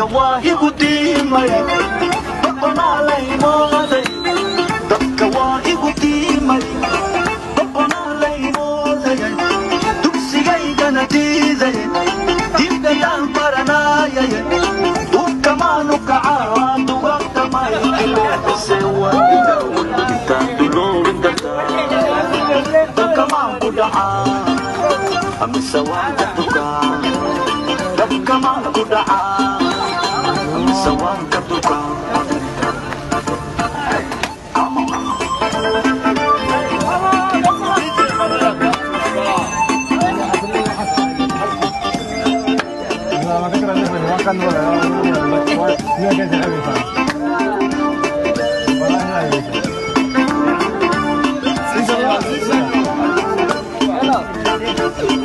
wahi gudimay Papanalay moday Dadka wahi gudimay Papanalay moday Dugsigaygana diiday Diibkayaan baranayay Dukamanu kacaa Duwagtamay Sewa Intaan dulowin dada Dagkamaan ku dhacaa Amisa waan ka tukaan Dagkamaan ku dhacaa Amisa waan ka tukaan Hello.